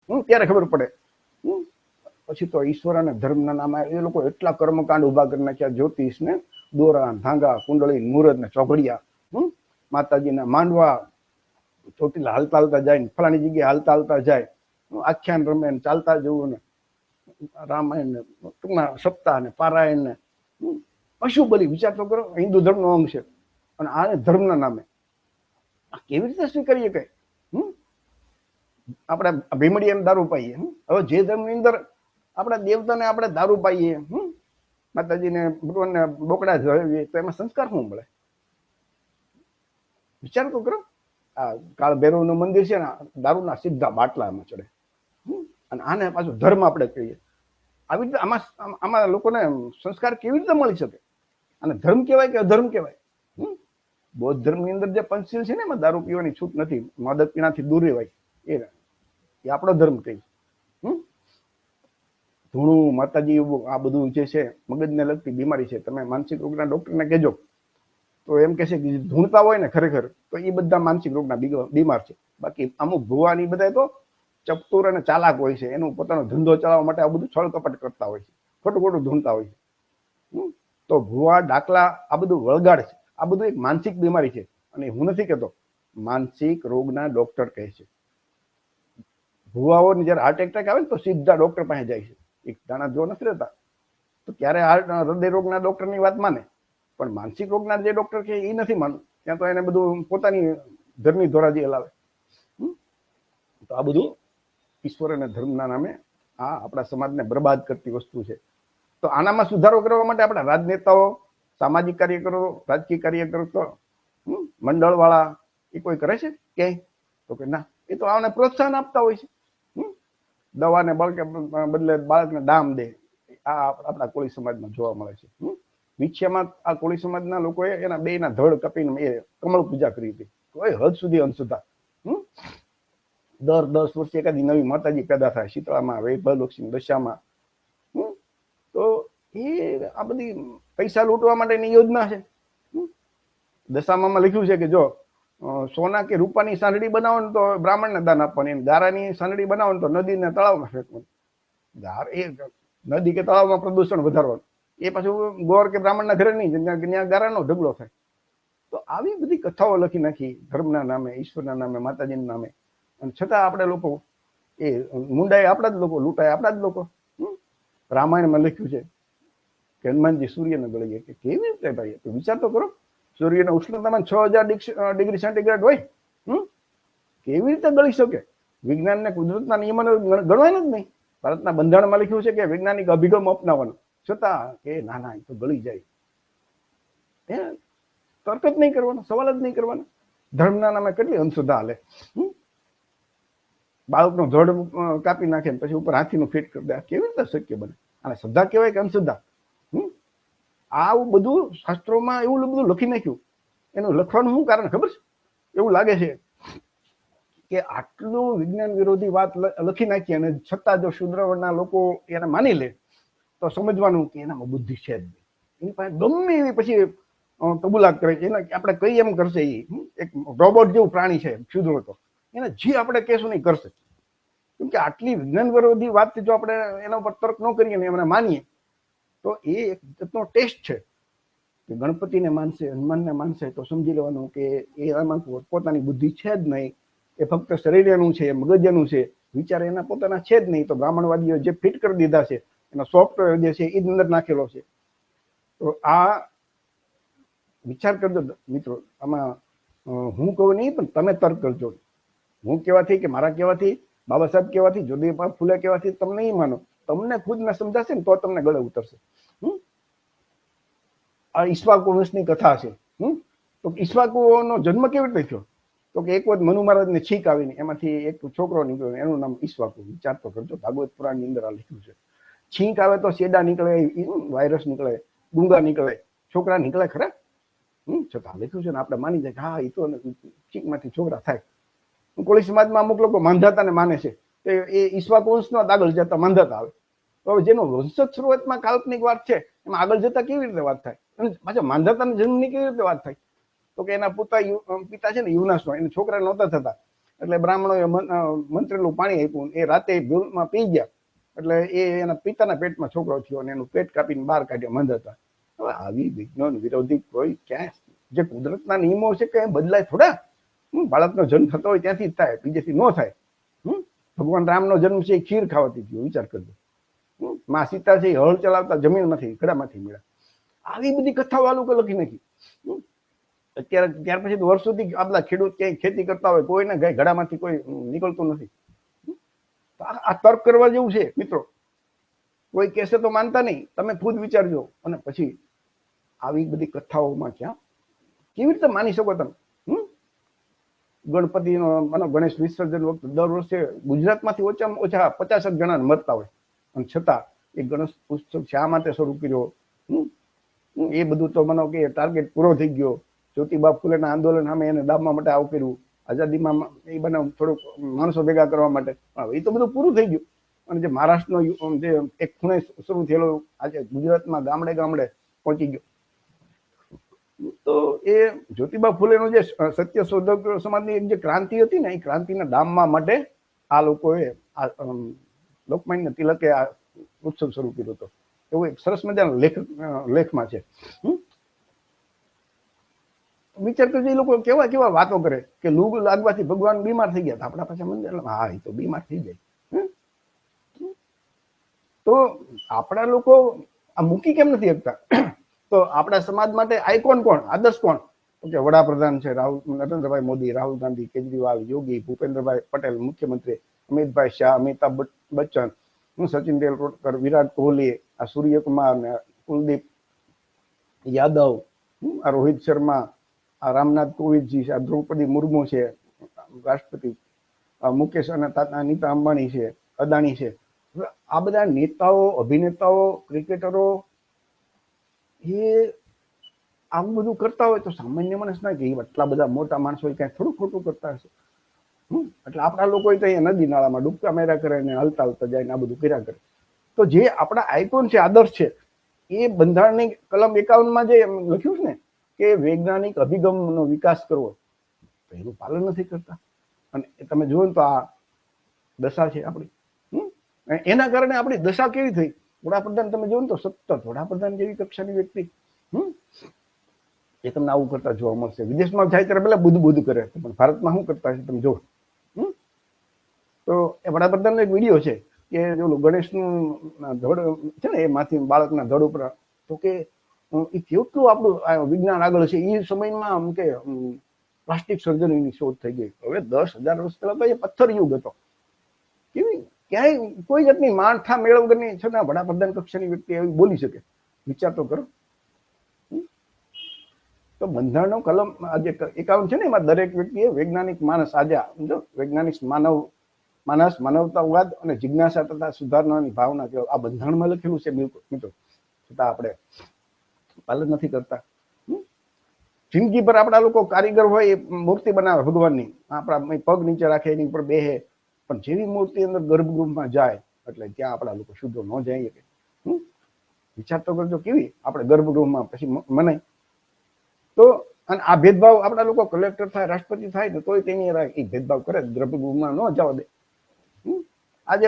ત્યારે ખબર પડે. પછી તો ઈશ્વર અને ધર્મના નામે એ લોકો એટલા કર્મકાંડ ઉભા કરી નાખ્યા, જ્યોતિષ ને દોરા ધાંગા કુંડળી મુહૂર્ત ને ચોઘડિયા, માતાજીના માંડવા ચોટીલા હાલતા હાલતા જાય ને ફલાણી જગ્યાએ હાલતા હાલતા જાય, આખ્યાન રમે ને ચાલતા જવું ને રામાયણ ને ટૂંકમાં સપ્તાહ ને પારાયણ ને પશુ બલિ. વિચાર તો કરો, હિન્દુ ધર્મનો અંગ છે અને આ ધર્મના નામે કેવી રીતે સ્વીકારીએ કઈ? આપણે ભીમડીએ દારૂ પાઈએ. હવે જે ધર્મની અંદર આપણા દેવતાને આપણે દારૂ પાઈએ, માતાજીને ભગવાનને બોકડા જોઈએ, તો એમાં સંસ્કાર શું મળે? વિચાર તો કરો. આ કાળ ભૈરવનું મંદિર છે ને, દારૂના સીધા બાટલામાં ચડે, અને આને પાછું ધર્મ આપણે કહીએ. આવી રીતે આમાં લોકોને સંસ્કાર કેવી રીતે મળી શકે? અને ધર્મ કહેવાય કે અધર્મ કહેવાય? બૌદ્ધ ધર્મની અંદર જે પંચશીલ છે ને, એમાં દારૂ પીવાની છૂટ નથી, માદક પીણાથી દૂર રહેવાય, એ આપણો ધર્મ કહે. ધૂણું માતાજી આ બધું જે છે મગજને લગતી બીમારી છે. તમે માનસિક રોગના ડોક્ટરને કહેજો તો એમ કહેશે કે ધૂણતા હોય ને ખરેખર તો એ બધા માનસિક રોગના બીમાર છે. બાકી અમુક ભુવાની બધા તો ચતુર અને ચાલાક હોય છે, એનું પોતાનો ધંધો ચલાવવા માટે આ બધું છળ કપટ કરતા હોય છે, ખોટું ખોટું ધૂણતા હોય છે. તો ભુવા ડાકલા આ બધું વળગાડ છે. આ બધું એક માનસિક બીમારી છે, અને હું નથી કહેતો, માનસિક રોગના ડોક્ટર કહે છે. ભુવાઓને જયારે હાર્ટ એટેક આવે ને તો સીધા ડોક્ટર પાસે જાય છે. એક દાણા જો નથી રહેતા તો ક્યારે હૃદય રોગના ડોક્ટરની વાત માને, પણ માનસિક રોગના જે ડોક્ટર છે એ નથી માનવું. ત્યાં તો એને બધું પોતાની ધર્મની ધોરાજી હલાવે. તો આ બધું ઈશ્વર અને ધર્મના નામે આ આપણા સમાજને બરબાદ કરતી વસ્તુ છે. તો આનામાં સુધારો કરવા માટે આપણા રાજનેતાઓ, સામાજિક કાર્યકરો, રાજકીય કાર્યકરો, તો મંડળ વાળા એ કોઈ કરે છે ક્યાંય? તો કે ના, એ તો આને પ્રોત્સાહન આપતા હોય છે. દવાને બદલે બાળકને દામ દે. આ આપણા કોળી સમાજમાં જોવા મળે છે. વિછ્યામાં આ કોળી સમાજના લોકોએ એના બેના ધડ કાપીને એ કમળ પૂજા કરી હતી. કોઈ હદ સુધી અંધશ્રદ્ધા. દર 10 વર્ષે એકાદી નવી માતાજી પેદા થાય, શીતળામાં, વૈભવલક્ષ્મી, દશામાં. તો એ આ બધી પૈસા લૂંટવા માટેની યોજના છે. દશામાં લખ્યું છે કે જો સોના કે રૂપાની સાંદડી બનાવો ને તો બ્રાહ્મણને દાન આપવાની, ગારાની સાંદડી બનાવો ને તો નદીને તળાવમાં ફેંકવાની. એ નદી કે તળાવમાં પ્રદૂષણ વધારવાનું. એ પાછું ગોર કે બ્રાહ્મણના ઘરે નહીં, ત્યાં ગારાનો ઢગલો થાય. તો આવી બધી કથાઓ લખી નાખી ધર્મના નામે, ઈશ્વરના નામે, માતાજીના નામે, અને છતાં આપણે લોકો એ મુંડાય આપણા જ લોકો, લૂંટાય આપણા જ લોકો. રામાયણમાં લખ્યું છે કે હનુમાનજી સૂર્યને ગળી કે કેવી રીતે ભાઈ? તો વિચાર તો કરો, સૂર્યના ઉષ્ણતામાન 6000 ડિગ્રી સેન્ટીગ્રેડ હોય, કેવી રીતે ગળી શકે? વિજ્ઞાનને કુદરતના નિયમોને ગણવાય જ નહીં. ભારતના બંધારણમાં લખ્યું છે કે વૈજ્ઞાનિક અભિગમ અપનાવવાનો, છતાં કે ના ના, એ તો ગળી જાય. તર્ક જ નહીં કરવાનો, સવાલ જ નહીં કરવાનો. ધર્મના નામે કેટલી અંધશ્રદ્ધા હાલે. બાળકનો ધડ કાપી નાખે પછી ઉપર હાથીનું ફીટ કરી દે. કેવી રીતે શક્ય બને? અને શ્રદ્ધા કહેવાય કે અંધશ્રદ્ધા? આવું બધું શાસ્ત્રોમાં એવું બધું લખી નાખ્યું. એનું લખવાનું શું કારણ ખબર છે? એવું લાગે છે કે આટલું વિજ્ઞાન વિરોધી વાત લખી નાખી, અને છતાં જો શુદ્રવર્ણના લોકો એને માની લે તો સમજવાનું કે એનામાં બુદ્ધિ છે જ નહીં. એની પાસે ગમે એવી પછી કબૂલાત કરે છે. એને આપણે કઈ એમ કરશે, એ એક રોબોટ જેવું પ્રાણી છે શુદ્રો, તો એને જે આપણે કહેશું નહીં કરશે. કેમ કે આટલી વિજ્ઞાન વિરોધી વાત જો આપણે એના ઉપર તર્ક ન કરીએ ને એમને માનીએ, તો એ એક જાતનો ટેસ્ટ છે કે ગણપતિને માનશે, હનુમાનને માનશે તો સમજી લેવાનું કે એમાં પોતાની બુદ્ધિ છે જ નહીં. એ ફક્ત શરીરનું છે, મગજનું છે, વિચાર એના પોતાના છે જ નહીં. તો બ્રાહ્મણવાદીઓ જે ફિટ કરી દીધા છે, એનો સોફ્ટવેર જે છે એ જ અંદર નાખેલો છે. તો આ વિચાર કરજો મિત્રો. આમાં હું કહું નહીં, પણ તમે તર્ક કરજો. હું કહેવાથી કે મારા કહેવાથી, બાબા સાહેબ કહેવાથી, જ્યોતિબા ફૂલે કહેવાથી તમે નહીં માનો. તમને ખુદને સમજાશે ને તો તમને ગળે ઉતરશે. આ ઈક્ષ્વાકુ વંશની કથા છે. તો ઈક્ષ્વાકુનો જન્મ કેવી રીતે થયો? તો કે એક વખત મનુ મહારાજને છીંક આવીને એમાંથી એક છોકરો નીકળ્યો, એનું નામ ઈક્ષ્વાકુ. વિચાર તો કરજો, ભાગવત પુરાણની અંદર આ લખ્યું છે. છીંક આવે તો શેડા નીકળે, વાયરસ નીકળે, ડુંગા નીકળે, છોકરા નીકળે ખરા? છતાં લખ્યું છે ને, આપણે માની જાય કે હા, એ તો છીંકમાંથી છોકરા થાય. કોળી સમાજમાં અમુક લોકો માંધાતાને માને છે, એ ઈક્ષ્વાકુ વંશનો આગળ જતા માંધાતા આવે. તો જેનો વંશ શરૂઆતમાં કાલ્પનિક વાત છે, એમાં આગળ જતા કેવી રીતે વાત થાય? અને પાછા માંધાતાના જન્મની કેવી રીતે વાત થાય? તો કે એના પિતા છે ને યુનાસનો, એને છોકરા નહોતા થતા, એટલે બ્રાહ્મણોએ મંત્રેલું પાણી આપ્યું, એ રાતે ભૂલમાં પી ગયા, એટલે એના પિતાના પેટમાં છોકરો થયો અને એનું પેટ કાપીને બહાર કાઢ્યા મંદ હતા. હવે આવી વિજ્ઞાન વિરોધી કોઈ ક્યાં, જે કુદરતના નિયમો છે કે બદલાય થોડા. બાળકનો જન્મ થતો હોય ત્યાંથી જ થાય, બીજેથી ન થાય. ભગવાન રામનો જન્મ છે એ ખીર ખાવાથી થયો, વિચાર કરજો. માં સીતા છે એ હળ ચલાવતા જમીનમાંથી ગળામાંથી મળ્યા. આવી બધી કથાઓ આ લોકો લખી નાખી. અત્યારે ત્યાર પછી વર્ષોથી આ બધા ખેડૂત ક્યાંય ખેતી કરતા હોય, કોઈને ગળામાંથી કોઈ નીકળતું નથી. આ તર્ક કરવા જેવું છે મિત્રો. કોઈ કહેશે તો માનતા નહીં, તમે ખુદ વિચારજો. અને પછી આવી બધી કથાઓમાં ક્યાં કેવી રીતે માની શકો તમે? ગણપતિનો ગણેશ વિસર્જન વખતે દર વર્ષે ગુજરાતમાંથી ઓછામાં ઓછા 50 જણા મરતા હોય, અને છતાં એ ગણેશ ઉત્સવ શા માટે શરૂ કર્યો? એ બધું તો માનો કે ટાર્ગેટ પૂરો થઈ ગયો. જ્યોતિબા ફૂલેના આંદોલન સામે એને દાબવા માટે આવું કર્યું, આઝાદીમાં એ બનાવ થોડુંક માણસો ભેગા કરવા માટે. એ તો બધું પૂરું થઈ ગયું. અને જે મહારાષ્ટ્રનો જે એક ખૂણે શરૂ થયેલો આજે ગુજરાતમાં ગામડે ગામડે પહોંચી ગયો. તો એ જ્યોતિબા ફૂલેનો જે સત્ય શોધક સમાજની એક જે ક્રાંતિ હતી ને, એ ક્રાંતિના ડામવા માટે આ લોકોએ લોકમાન્ય તિલકે આ ઉત્સવ શરૂ કર્યો હતો. એવું એક સરસ મજાના લેખમાં છે. વિચાર કરજો, એ લોકો કેવા કેવા વાતો કરે કે લૂગ લાગવાથી ભગવાન બીમાર થઈ ગયા. આપણા પાસે મંદિર, હા એ તો બીમાર થઈ જાય. તો આપણા લોકો આ મૂકી કેમ નથી શકતા? તો આપણા સમાજ માટે આઈકોન કોણ, આદર્શ કોણ? કે વડાપ્રધાન છે નરેન્દ્રભાઈ મોદી, રાહુલ ગાંધી, કેજરીવાલ, યોગી, ભૂપેન્દ્રભાઈ પટેલ મુખ્યમંત્રી, અમિતભાઈ શાહ, અમિતાભ બચ્ચન, સચિન તેંડુલકર, વિરાટ કોહલી, આ સૂર્યકુમાર ને કુલદીપ યાદવ, આ રોહિત શર્મા, આ રામનાથ કોવિંદજી છે, આ દ્રૌપદી મુર્મુ છે રાષ્ટ્રપતિ, મુકેશ અને નીતા અંબાણી છે, અદાણી છે. આ બધા નેતાઓ, અભિનેતાઓ, ક્રિકેટરો એ આવું બધું કરતા હોય તો સામાન્ય માણસ ના કે આટલા બધા મોટા માણસો ક્યાંય થોડું ખોટું કરતા હશે. એટલે આપણા લોકો તો અહીંયા નદી નાળામાં ડૂબકા માર્યા કરે ને હલતા હલતા જાય ને આ બધું કર્યા કરે. તો જે આપણા આઇકોન છે, આદર્શ છે, એ બંધારણની કલમ 51 જે લખ્યું છે ને કે વૈજ્ઞાનિક અભિગમનો વિકાસ કરવો, તો એનું પાલન નથી કરતા. અને તમે જુઓ ને તો આ દશા છે આપણી. એના કારણે આપણી દશા કેવી થઈ? વડાપ્રધાન તમે જુઓ ને તો સતત વડાપ્રધાન જેવી કક્ષાની વ્યક્તિ એ તમને આવું કરતા જોવા મળશે. વિદેશમાં જાય ત્યારે પેલા બધું કરે, પણ ભારતમાં શું કરતા છે તમે જુઓ. તો એ વડાપ્રધાનનો એક વિડીયો છે કે ઓલું ગણેશનું ધડ છે ને, એમાંથી બાળકના ધડ ઉપર, તો કે એ કેટલું આપણું વિજ્ઞાન આગળ છે. એ સમયમાં આમ કે પ્લાસ્ટિક સર્જરીની શોધ થઈ ગઈ. હવે 10,000 વર્ષ પહેલા તો એ પથ્થર યુગ હતો. કેવી ક્યાંય કોઈ જાતની માળખા મેળવ વગરની છતાં વડાપ્રધાન કક્ષાની વ્યક્તિ એવી બોલી શકે? વિચાર તો કરો. તો બંધારણનો કલમ આજે 51 છે ને, એમાં દરેક વ્યક્તિએ વૈજ્ઞાનિક માણસ, આજે સમજો વૈજ્ઞાનિક માનવતાવાદ અને જિજ્ઞાસા તથા સુધારણાની ભાવના, આ બંધારણમાં લખેલું છે મિત્રો, છતાં આપણે પાલન નથી કરતા. જિંદગી પર આપણા લોકો કારીગર હોય, એ મૂર્તિ બનાવે ભગવાનની, આપણા પગ નીચે રાખે, એની ઉપર બેહે, પણ જેવી મૂર્તિ અંદર ગર્ભગૃહમાં જાય એટલે ત્યાં આપણા લોકો શુદ્ધ ન જઈએ. વિચાર તો કરજો, કેવી આપણે ગર્ભગૃહમાં પછી મનાય. તો અને આ ભેદભાવ આપણા લોકો કલેક્ટર થાય, રાષ્ટ્રપતિ થાય ને તોય તેની એ ભેદભાવ કરે, ગર્ભગૃહમાં ન જવા દે. આજે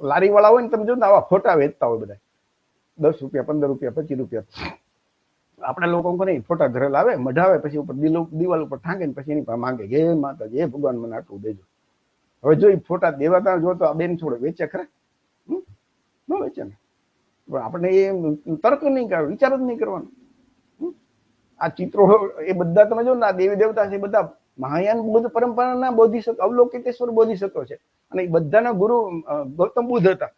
લારી વાળા હોય ને તમે જો ને, આવા ફોટા વેચતા હોય બધા, 10 રૂપિયા, 15 રૂપિયા, 25 રૂપિયા. આપણા લોકો કોને ફોટા ઘરે લાવે, મઢાવે, પછી ઉપર દિવાલ ઉપર ટાંગે ને પછી એની પાસે માંગે, હે માતાજી, હે ભગવાન મને આટલું દેજો. હવે જો એ ફોટા દેવાતા જો તો આ બેન છોડે, વેચે ખરા? ન વેચે ને. આપણે એ તર્ક નહીં કરવાનો, વિચાર જ નહીં કરવાનો. આ ચિત્રો એ બધા તમે જો ને, આ દેવી દેવતા છે, બધા મહાયાન બુદ્ધ પરંપરાના બોધિસત્વ, અવલોકિતેશ્વર બોધિસત્વ છે. અને એ બધાના ગુરુ ગૌતમ બુદ્ધ હતા.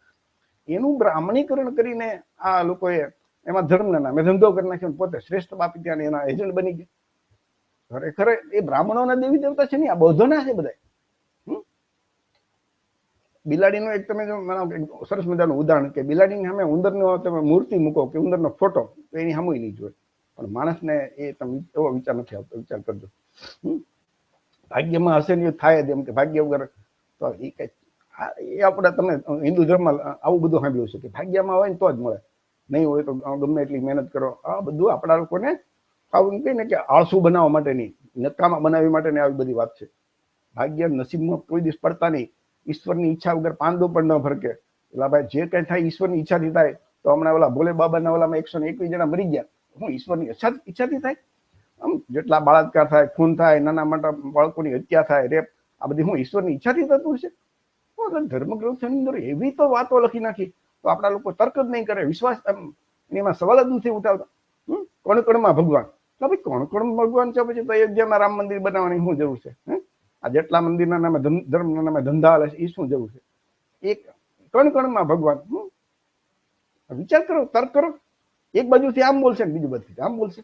એનું બ્રાહ્મણીકરણ કરીને આ લોકોએ એમાં ધર્મના નામે ધંધો કરી નાખ્યો, પોતે શ્રેષ્ઠ બાપી ત્યાં એના એજન્ટ બની ગયા. ખરેખર એ બ્રાહ્મણોના દેવી દેવતા છે ને, આ બૌદ્ધોના છે બધા. બિલાડીનું એક તમે જો સરસ મજાનું ઉદાહરણ કે બિલાડીની સામે ઉંદરનો તમે મૂર્તિ મૂકો કે ઉંદરનો ફોટો, તો એની સામે નહીં જોવે. પણ માણસને એ તમે એવો વિચાર નથી આવતો. વિચાર કરજો, ભાગ્યમાં હશે ને થાય જ, એમ કે ભાગ્ય વગર તો એ કઈ. એ આપણે તમે હિન્દુ ધર્મમાં આવું બધું સાંભળ્યું છે કે ભાગ્યમાં હોય ને તો જ મળે, નહીં હોય તો ગમે એટલી મહેનત કરો. આ બધું આપણા લોકોને આવું કહીને કે આળસુ બનાવવા માટેની, નકામા બનાવવા માટેની આવી બધી વાત છે. ભાગ્ય નસીબમાં કોઈ દિવસ પડતા નહીં. ઈશ્વરની ઈચ્છા વગર પાંદો પણ ન ફરકે. એટલે ભાઈ જે કઈ થાય ઈશ્વરની ઈચ્છાથી થાય. તો હમણાં ઓલા ભોલે બાબાના ઓલામાં 121 જણા મરી ગયા, હું ઈશ્વરની ઈચ્છાથી થાય? આમ જેટલા બળાત્કાર થાય, ખૂન થાય, નાના મોટા બાળકોની હત્યા થાય, રેપ, આ બધી હું ઈશ્વરની ઈચ્છાથી થતું છે? ધર્મગ્રંથોની અંદર એવી તો વાતો લખી નાખી, તો આપણા લોકો તર્ક જ નહીં કરે, વિશ્વાસ એમાં સવાલ જ નથી ઉઠાવતા. કોણ કોણમાં ભગવાન? તો ભાઈ કોણ કોણ ભગવાન છે પછી તો અયોધ્યામાં રામ મંદિર બનાવવાની શું જરૂર છે? આ જેટલા મંદિરના નામે ધર્મના નામે ધંધા હાલે છે, એ શું જરૂર છે? એક કણ કણમાં ભગવાન. વિચાર કરો, તર્ક કરો. એક બાજુથી આમ બોલશે, બીજી બાજુથી આમ બોલશે.